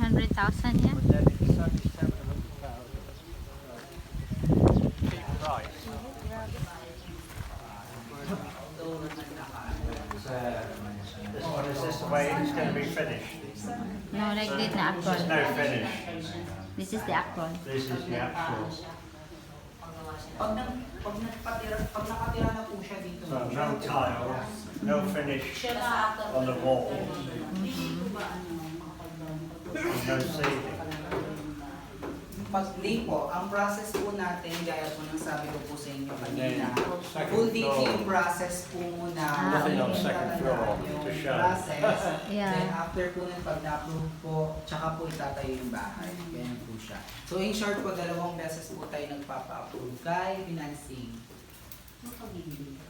500,000 yan. But then it's only 700,000. Cheap price. This one, is this the way it's going to be finished? No, like this na There's apron. no finish. This is the apron. This is the actual. Pag nakatira na po siya dito. So no tile, no finish on the walls, no ceiling. Pag di po, ang process po natin, gaya po ng sabi ko po sa inyo kanina, Second full floor. DQ process po muna. Nothing on Yung second floor yung to show. process. Yeah. Then after po nun, pag na-approve po, tsaka po itatayo yung bahay. Ganyan po siya. So in short po, 2 beses po tayo nagpapa-approve kay financing.